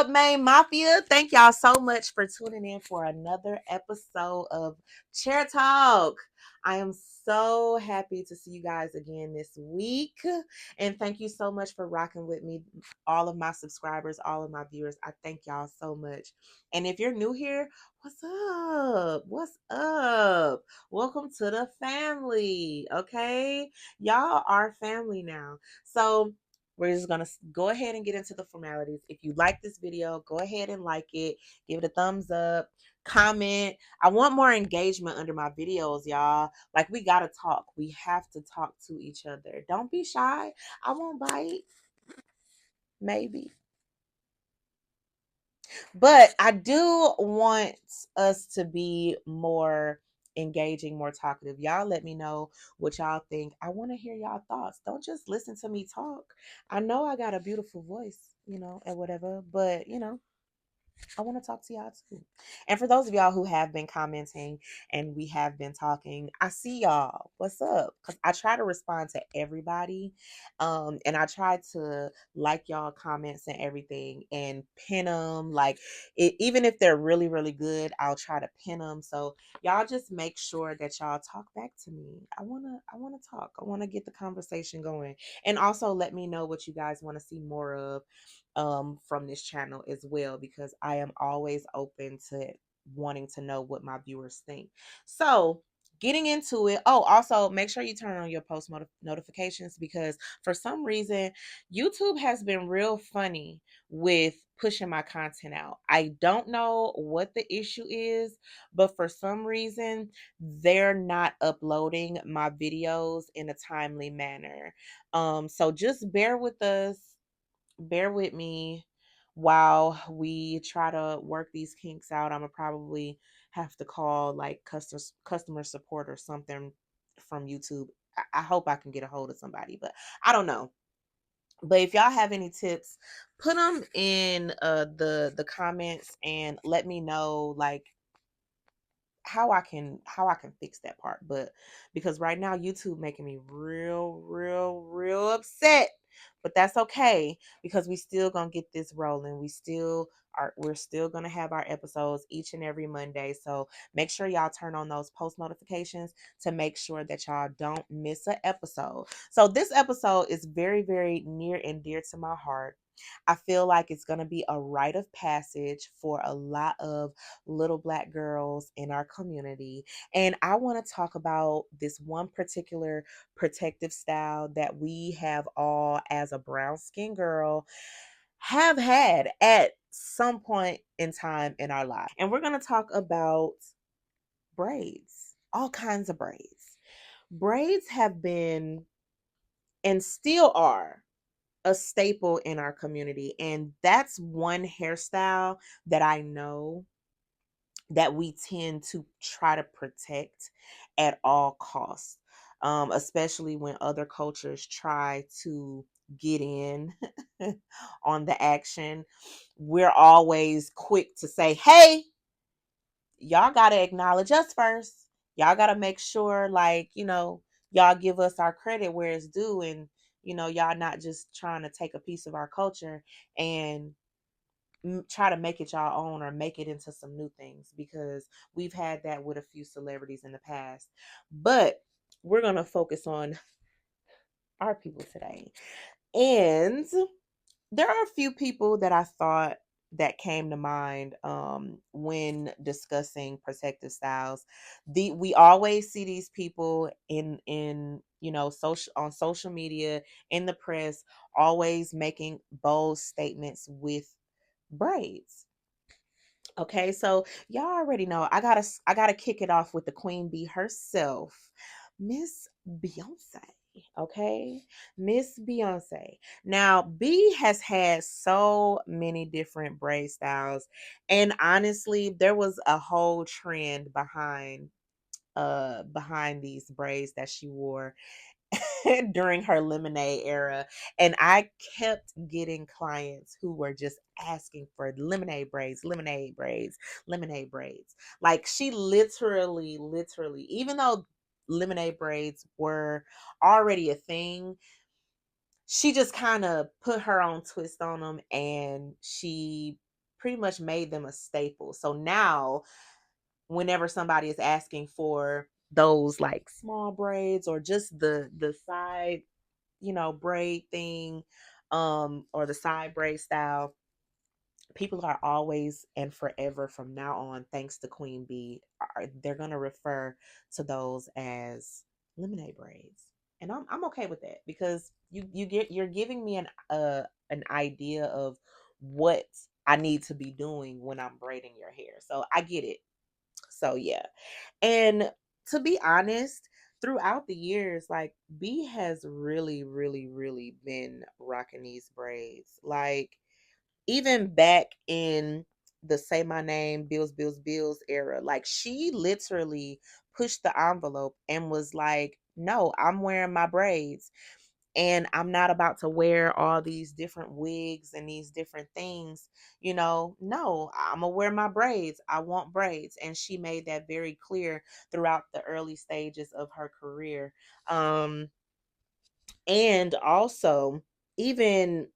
up, Main Mafia? Thank y'all so much for tuning in for another episode of Chair Talk. I am so happy to see you guys again this week. And thank you so much for rocking with me, all of my subscribers, all of my viewers. I thank y'all so much. And if you're new here, what's up? What's up? Welcome to the family. Okay. Y'all are family now. So, we're just going to go ahead and get into the formalities. If you like this video, go ahead and like it. Give it a thumbs up. Comment. I want more engagement under my videos, y'all. Like, we got to talk. We have to talk to each other. Don't be shy. I won't bite. Maybe. But I do want us to be more engaging, more talkative. Y'all let me know what y'all think. I want to hear y'all thoughts. Don't just listen to me talk. I know I got a beautiful voice, and whatever, but I want to talk to y'all too. And for those of y'all who have been commenting and we have been talking, I see y'all. What's up? Because I try to respond to everybody. And I try to like y'all comments and everything and pin them. Like, even if they're really, really good, I'll try to pin them. So y'all just make sure that y'all talk back to me. I wanna talk. I wanna get the conversation going. And also let me know what you guys want to see more of from this channel as well, because I am always open to wanting to know what my viewers think. So getting into it. Oh, also make sure you turn on your post notifications, because for some reason YouTube has been real funny with pushing my content out. I don't know what the issue is, but for some reason they're not uploading my videos in a timely manner. So just bear with me while we try to work these kinks out. I'm gonna probably have to call like customer support or something from YouTube. I hope I can get a hold of somebody, but I don't know. But if y'all have any tips, put them in the comments and let me know, like, how I can fix that part. But because right now YouTube making me real upset. But that's okay, because we still gonna get this rolling. We're still gonna have our episodes each and every Monday. So make sure y'all turn on those post notifications to make sure that y'all don't miss an episode. So this episode is very, very near and dear to my heart. I feel like it's going to be a rite of passage for a lot of little Black girls in our community. And I want to talk about this one particular protective style that we have all, as a brown skin girl, have had at some point in time in our life. And we're going to talk about braids, all kinds of braids. Braids have been and still are a staple in our community. And that's one hairstyle that I know that we tend to try to protect at all costs, especially when other cultures try to get in on the action. We're always quick to say, hey, y'all got to acknowledge us first. Y'all got to make sure, like, y'all give us our credit where it's due. And, y'all not just trying to take a piece of our culture and try to make it y'all own or make it into some new things, because we've had that with a few celebrities in the past. But we're going to focus on our people today. And there are a few people that I thought that came to mind when discussing protective styles. We always see these people in social media, in the press, always making bold statements with braids. Okay, so y'all already know I gotta kick it off with the queen bee herself, Miss Beyonce. Okay, Miss Beyonce. Now, B has had so many different braid styles, and honestly, there was a whole trend behind these braids that she wore during her lemonade era. And I kept getting clients who were just asking for lemonade braids, lemonade braids, lemonade braids. Like, she literally, even though lemonade braids were already a thing, she just kind of put her own twist on them, and she pretty much made them a staple. So now whenever somebody is asking for those like small braids or just the side, braid thing, or the side braid style, people are always and forever from now on, thanks to Queen Bee, they're gonna refer to those as lemonade braids, and I'm okay with that because you're giving me an idea of what I need to be doing when I'm braiding your hair, so I get it. So yeah, and to be honest, throughout the years, like B has really, really, really been rocking these braids, like even back in the Say My Name, Bills, Bills, Bills era, like she literally pushed the envelope and was like, no, I'm wearing my braids and I'm not about to wear all these different wigs and these different things. No, I'm gonna wear my braids. I want braids. And she made that very clear throughout the early stages of her career. And also, even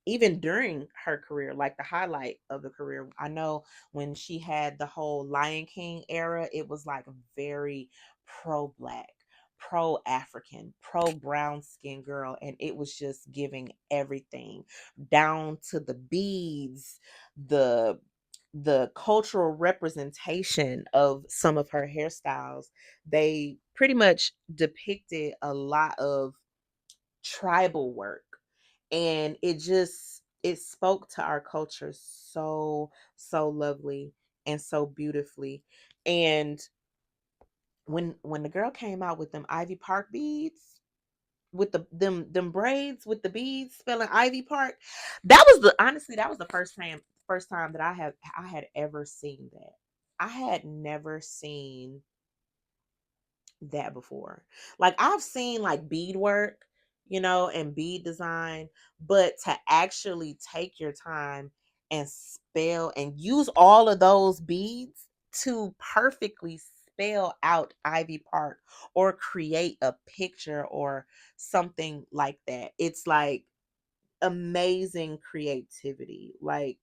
during her career, like the highlight of the career, I know when she had the whole Lion King era, it was like very pro black, pro African, pro brown skin girl. And it was just giving everything down to the beads, the cultural representation of some of her hairstyles. They pretty much depicted a lot of tribal work, and it spoke to our culture so lovely and so beautifully. And when the girl came out with them Ivy Park beads, with them braids with the beads spelling Ivy Park, that was the first time that I had ever seen that. I had never seen that before. Like I've seen like beadwork, and bead design, but to actually take your time and spell and use all of those beads to perfectly spell out Ivy Park or create a picture or something like that. It's like amazing creativity. Like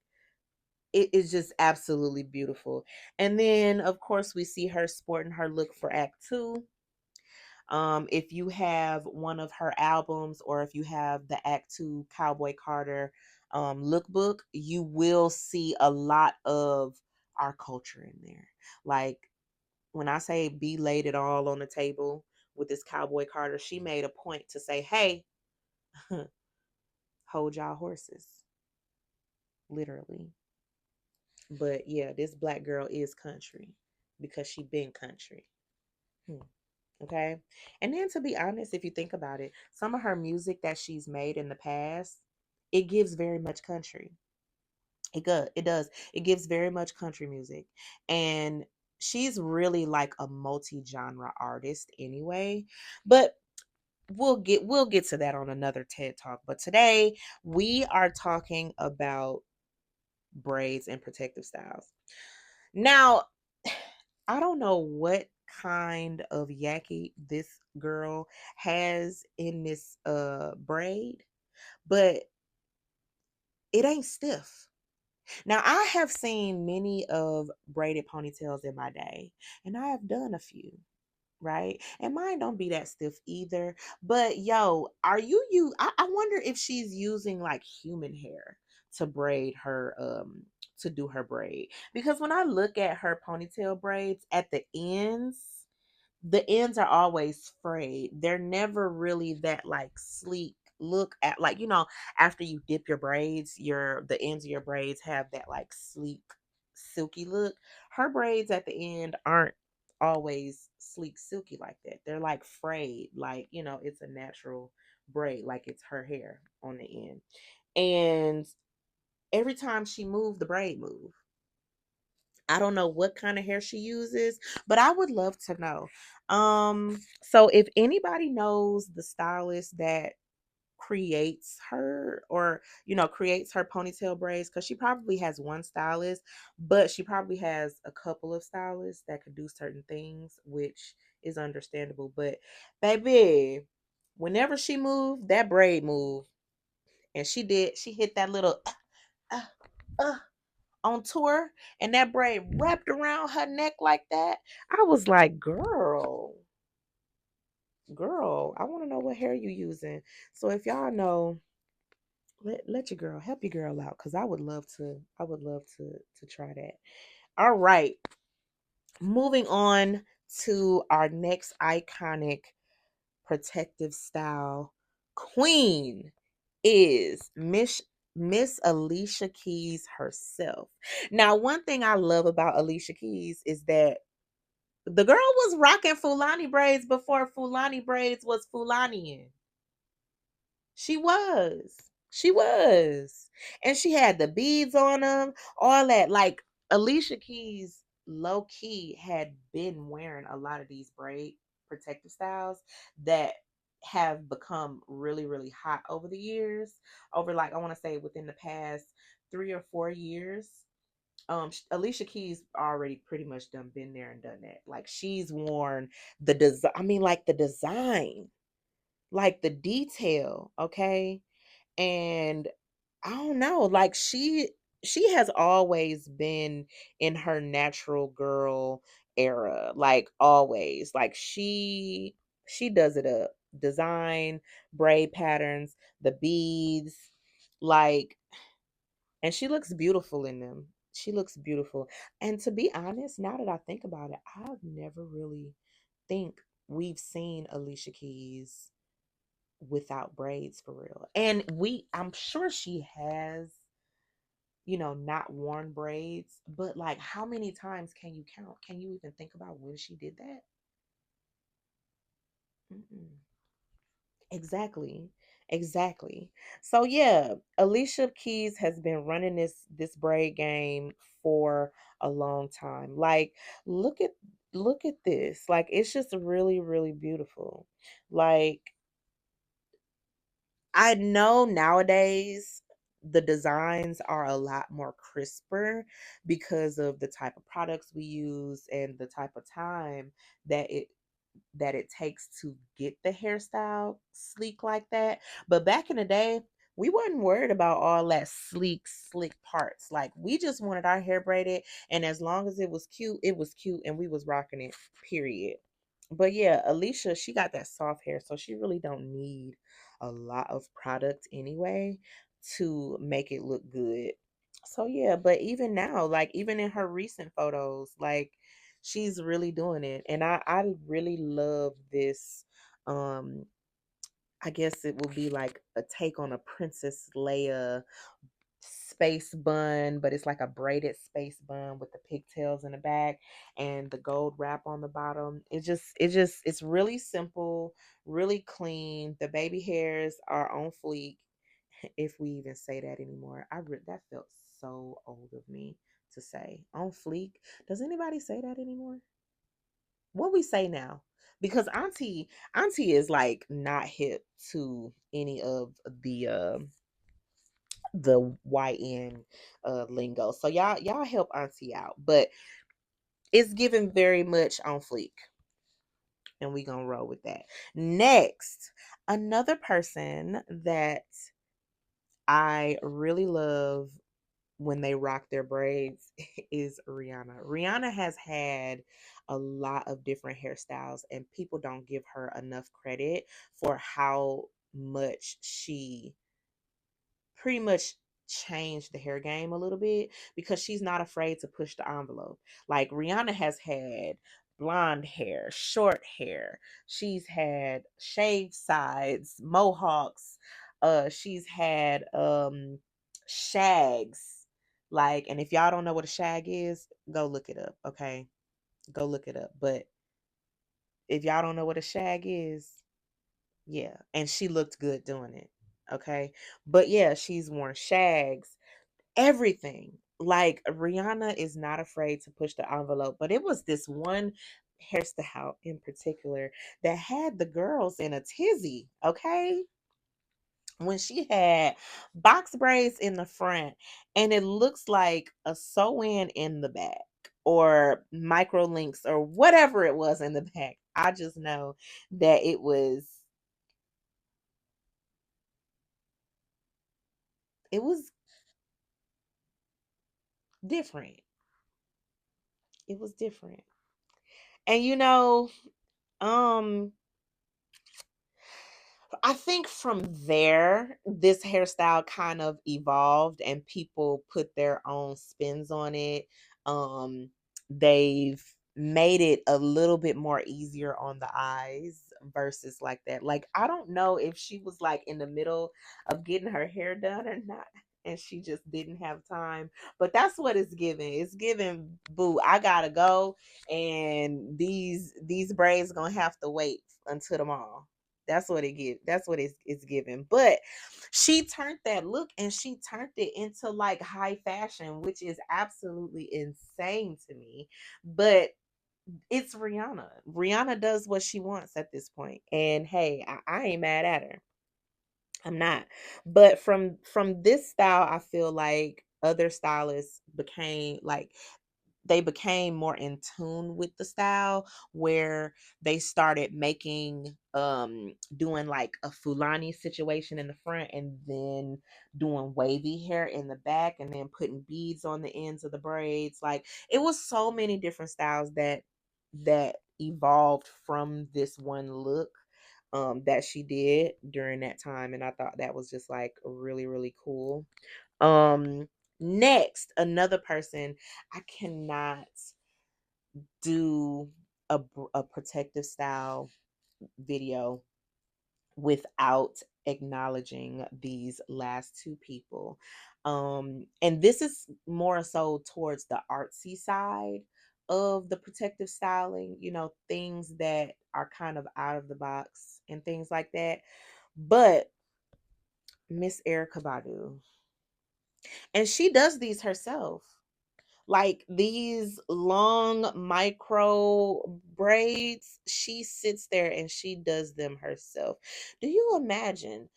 it is just absolutely beautiful. And then of course we see her sporting her look for Act 2. If you have one of her albums or if you have the Act Two Cowboy Carter lookbook, you will see a lot of our culture in there. Like when I say B laid it all on the table with this Cowboy Carter, she made a point to say, hey, hold y'all horses, literally. But yeah, this black girl is country because she been country. Hmm. Okay. And then to be honest, if you think about it, some of her music that she's made in the past, it gives very much country. It does. It gives very much country music. And she's really like a multi-genre artist anyway. But we'll get to that on another TED Talk. But today we are talking about braids and protective styles. Now, I don't know what kind of yaki this girl has in this braid, but it ain't stiff. Now, I have seen many of braided ponytails in my day, and I have done a few, right? And mine don't be that stiff either. But yo, I wonder if she's using like human hair to braid her to do her braid. Because when I look at her ponytail braids at the ends are always frayed. They're never really that like sleek look at, like, after you dip your braids, the ends of your braids have that like sleek silky look. Her braids at the end aren't always sleek silky like that. They're like frayed, like, it's a natural braid, like it's her hair on the end. And every time she moved, the braid move. I don't know what kind of hair she uses, but I would love to know. So if anybody knows the stylist that creates her, or creates her ponytail braids, because she probably has one stylist, but she probably has a couple of stylists that could do certain things, which is understandable. But baby, whenever she moved, that braid moved, and she hit that little uh, uh, on tour and that braid wrapped around her neck like that. I was like, girl, I want to know what hair you using. So if y'all know, let your girl help your girl out because I would love to try that. All right. Moving on to our next iconic protective style queen is Miss Alicia Keys herself. Now, one thing I love about Alicia Keys is that the girl was rocking Fulani braids before Fulani braids was Fulani. She was. She was. And she had the beads on them, all that. Like Alicia Keys, low key, had been wearing a lot of these braid protective styles that have become really, really hot over the years. Over, like, I want to say within the past 3 or 4 years. Alicia Keys already pretty much done been there and done that. Like she's worn the design. I mean, like the design, like the detail, okay? And I don't know, like she has always been in her natural girl era, like always. Like she does it up. Design, braid patterns, the beads, like, and she looks beautiful in them. She looks beautiful. And to be honest, now that I think about it, I've never really think we've seen Alicia Keys without braids for real. And I'm sure she has, not worn braids, but like how many times can you count? Can you even think about when she did that? Mm-mm. Exactly. Exactly. So yeah, Alicia Keys has been running this braid game for a long time. Like look at look at this. Like it's just really really beautiful. Like I know nowadays the designs are a lot more crisper because of the type of products we use and the type of time that it takes to get the hairstyle sleek like that. But back in the day, we wasn't worried about all that slick parts. Like we just wanted our hair braided, and as long as it was cute, and we was rocking it. Period. But yeah, Alicia, she got that soft hair, so she really don't need a lot of product anyway to make it look good. So yeah, but even now, like even in her recent photos, like she's really doing it. And I really love this I guess it will be like a take on a Princess Leia space bun, but it's like a braided space bun with the pigtails in the back and the gold wrap on the bottom. It's really simple, really clean. The baby hairs are on fleek, if we even say that anymore. That felt so old of me to say. On fleek. Does anybody say that anymore? What we say now? Because auntie is like not hip to any of the YN lingo. So y'all help auntie out. But it's given very much on fleek. And we gonna roll with that. Next, another person that I really love when they rock their braids is Rihanna. Rihanna has had a lot of different hairstyles, and people don't give her enough credit for how much she pretty much changed the hair game a little bit because she's not afraid to push the envelope. Like Rihanna has had blonde hair, short hair. She's had shaved sides, mohawks. She's had shags. Like, and if y'all don't know what a shag is, go look it up, okay? Go look it up. But if y'all don't know what a shag is, yeah, and she looked good doing it. Okay. But yeah, she's worn shags, everything. Like Rihanna is not afraid to push the envelope. But it was this one hairstyle in particular that had the girls in a tizzy. Okay. When she had box braids in the front and it looks like a sew in the back or micro links or whatever it was in the back. I just know that it was different. It was different. And um I think from there, this hairstyle kind of evolved and people put their own spins on it. They've made it a little bit more easier on the eyes versus like that. Like, I don't know if she was like in the middle of getting her hair done or not. And she just didn't have time. But that's what it's giving. It's giving, boo, I gotta go. And these braids gonna have to wait until tomorrow. That's what it give. That's what it's giving. But she turned that look and she turned it into like high fashion, which is absolutely insane to me. But it's Rihanna. Rihanna does what she wants at this point. And hey, I ain't mad at her. I'm not. But from this style, I feel like other stylists became like they became more in tune with the style where they started making doing like a Fulani situation in the front and then doing wavy hair in the back and then putting beads on the ends of the braids. Like, it was so many different styles that evolved from this one look that she did during that time, and I thought that was just like really really cool. Next, another person, I cannot do a protective style video without acknowledging these last two people. And this is more so towards the artsy side of the protective styling, things that are kind of out of the box and things like that. But Miss Erica Badu, and she does these herself. Like these long micro braids, she sits there and she does them herself. Do you imagine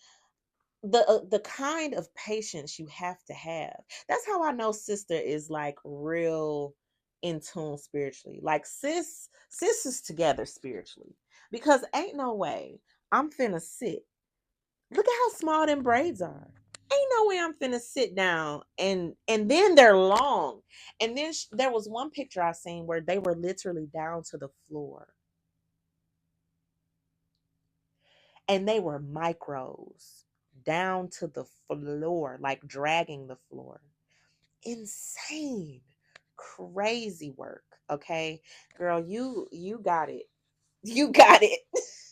the kind of patience you have to have? That's how I know sister is like real in tune spiritually. Like sis is together spiritually, because ain't no way I'm finna sit. Look at how small them braids are. Ain't no way I'm finna sit down and then they're long. And then there was one picture I seen where they were literally down to the floor and they were micros down to the floor, like dragging the floor. Insane, crazy work. Okay, girl, you got it. You got it.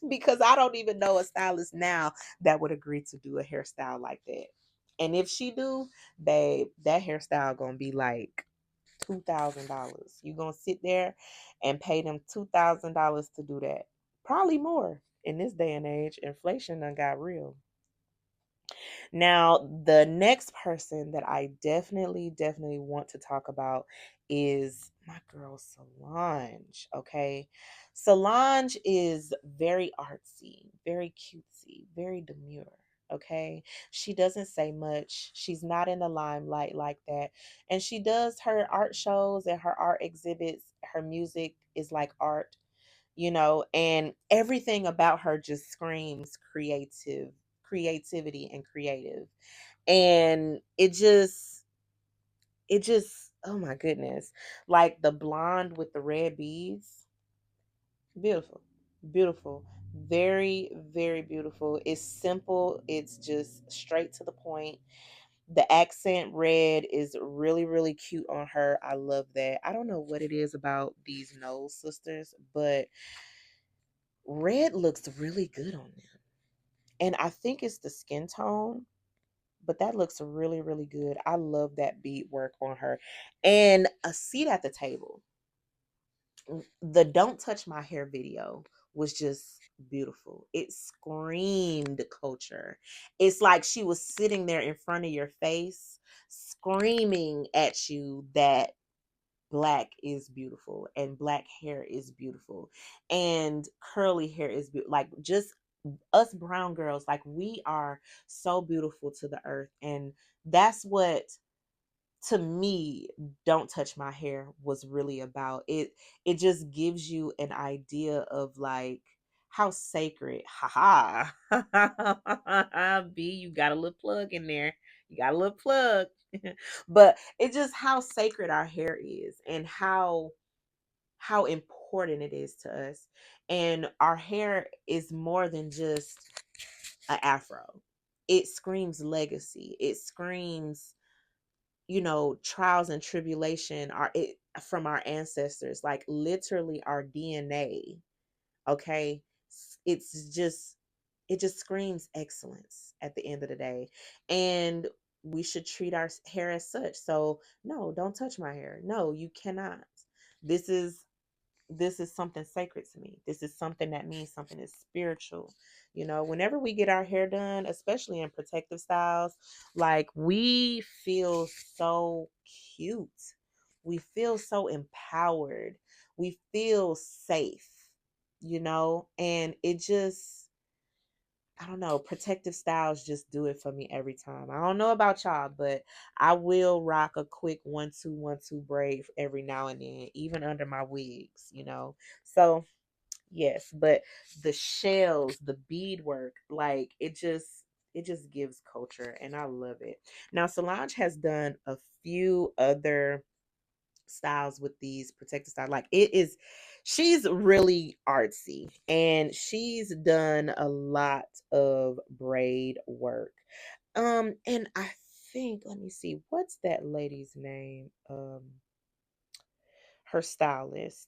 Because I don't even know a stylist now that would agree to do a hairstyle like that. And if she do, babe, that hairstyle gonna be like $2,000. You gonna sit there and pay them $2,000 to do that. Probably more in this day and age. Inflation done got real. Now, the next person that I definitely want to talk about is my girl Solange. Okay. Solange is very artsy, very cutesy, very demure. Okay. She doesn't say much. She's not in the limelight like that. And she does her art shows and her art exhibits. Her music is like art, and everything about her just screams creativity and creative. And it just oh my goodness, like the blonde with the red beads, beautiful, beautiful, very very beautiful. It's simple, it's just straight to the point. The accent red is really really cute on her. I love that. I don't know what it is about these Knowles sisters, but red looks really good on them. And I think it's the skin tone, but that looks really, really good. I love that bead work on her. And a seat at the table. The Don't Touch My Hair video was just beautiful. It screamed culture. It's like she was sitting there in front of your face, screaming at you that black is beautiful and black hair is beautiful and curly hair is like just us brown girls, like we are so beautiful to the earth. And that's what, to me, Don't Touch My Hair was really about. It just gives you an idea of like how sacred, haha. B, you got a little plug in there. You got a little plug. But it's just how sacred our hair is and how important it is to us. And our hair is more than just an afro. It screams legacy. It screams, trials and tribulation are it from our ancestors, like literally our DNA. Okay. It's just, it just screams excellence at the end of the day. And we should treat our hair as such. So no, don't touch my hair. No, you cannot. This is this is something sacred to me. This is something that means something is spiritual. Whenever we get our hair done, especially in protective styles, like we feel so cute. We feel so empowered. We feel safe, and it just, I don't know, protective styles just do it for me every time. I don't know about y'all, but I will rock a quick 1-2-1-2 braid every now and then, even under my wigs. So yes, but the shells, the beadwork, like it just gives culture and I love it. Now Solange has done a few other styles with these protective styles. Like it is, she's really artsy and she's done a lot of braid work. And I think, let me see, what's that lady's name? Her stylist.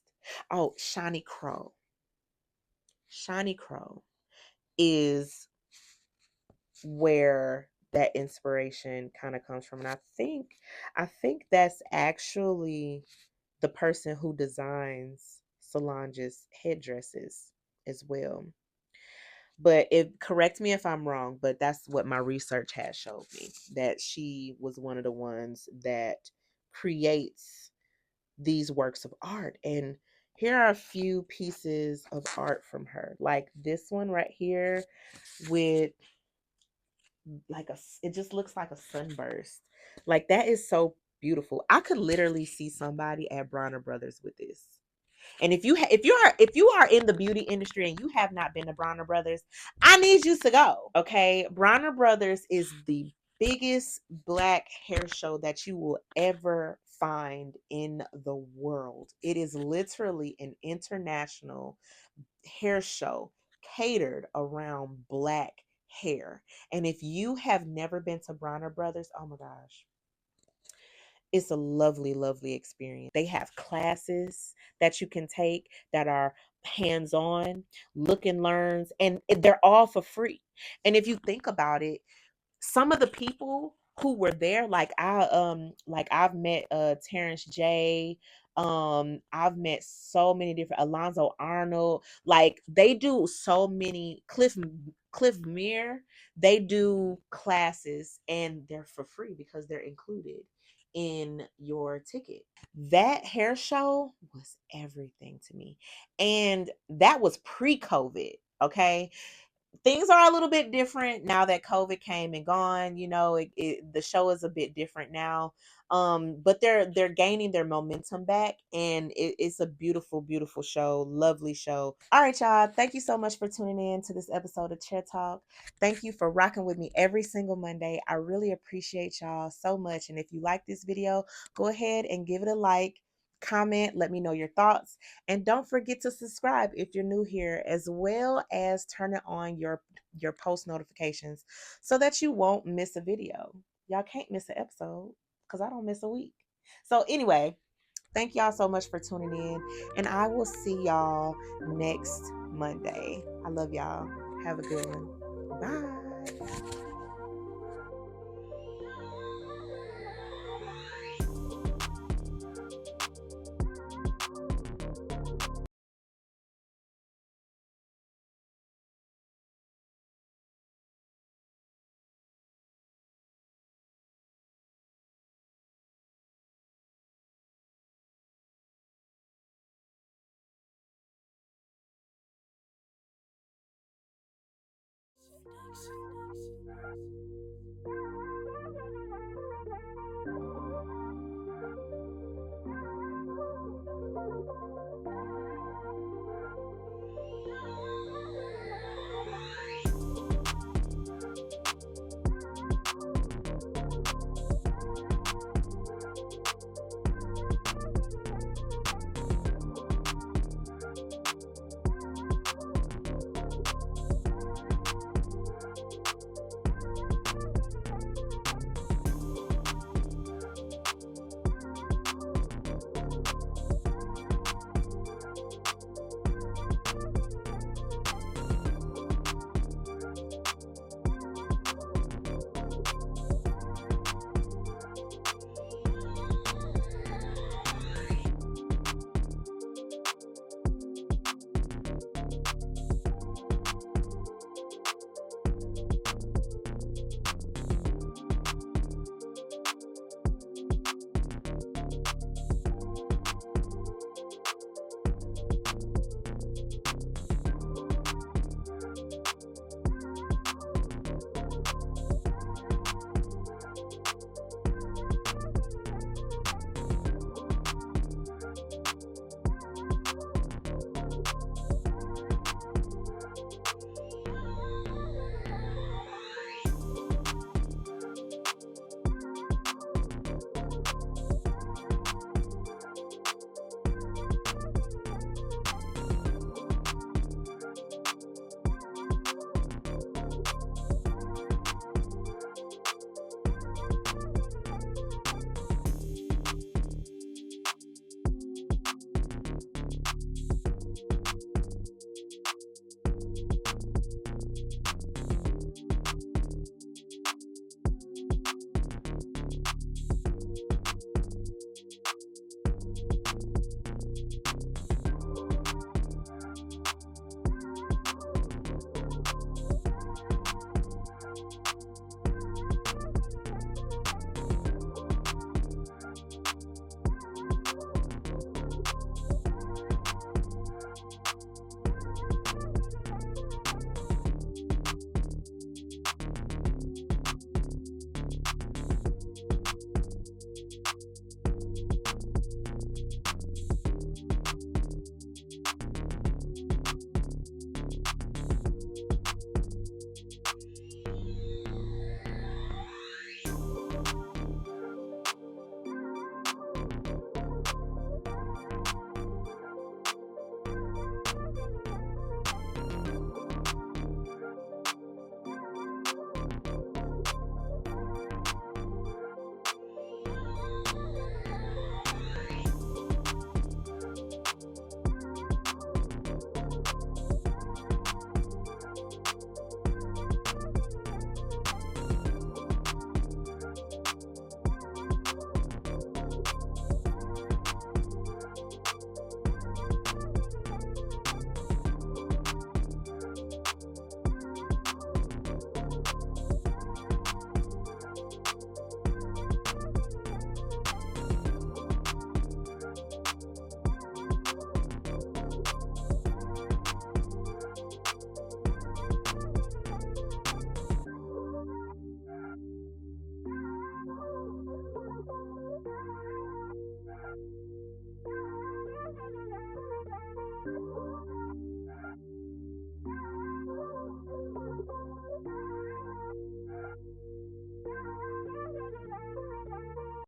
Oh, Shani Crow. Shani Crow is where that inspiration kind of comes from. And I think that's actually the person who designs Solange's headdresses as well. But correct me if I'm wrong, but that's what my research has showed me, that she was one of the ones that creates these works of art. And here are a few pieces of art from her. Like this one right here with like it just looks like a sunburst. Like that is so beautiful. I could literally see somebody at Bronner Brothers with this. And if you are in the beauty industry and you have not been to Bronner Brothers, I need you to go. Okay, Bronner Brothers is the biggest black hair show that you will ever find in the world. It is literally an international hair show catered around black hair. And if you have never been to Bronner Brothers, oh my gosh, it's a lovely, lovely experience. They have classes that you can take that are hands on, look and learns, and they're all for free. And if you think about it, some of the people who were there, like I've met Terrence J. I've met so many different Alonzo Arnold. Like they do so many Cliff Muir, they do classes and they're for free because they're included in your ticket. That hair show was everything to me. And that was pre-COVID. Okay, things are a little bit different now that COVID came and gone. The show is a bit different now. But they're gaining their momentum back, and it's a beautiful, beautiful show, lovely show. All right, y'all. Thank you so much for tuning in to this episode of Chair Talk. Thank you for rocking with me every single Monday. I really appreciate y'all so much. And if you like this video, go ahead and give it a like. Comment, let me know your thoughts, and don't forget to subscribe if you're new here, as well as turn it on your post notifications so that you won't miss a video. Y'all can't miss an episode because I don't miss a week. So anyway, thank y'all so much for tuning in, and I will see y'all next Monday. I love y'all. Have a good one. Bye.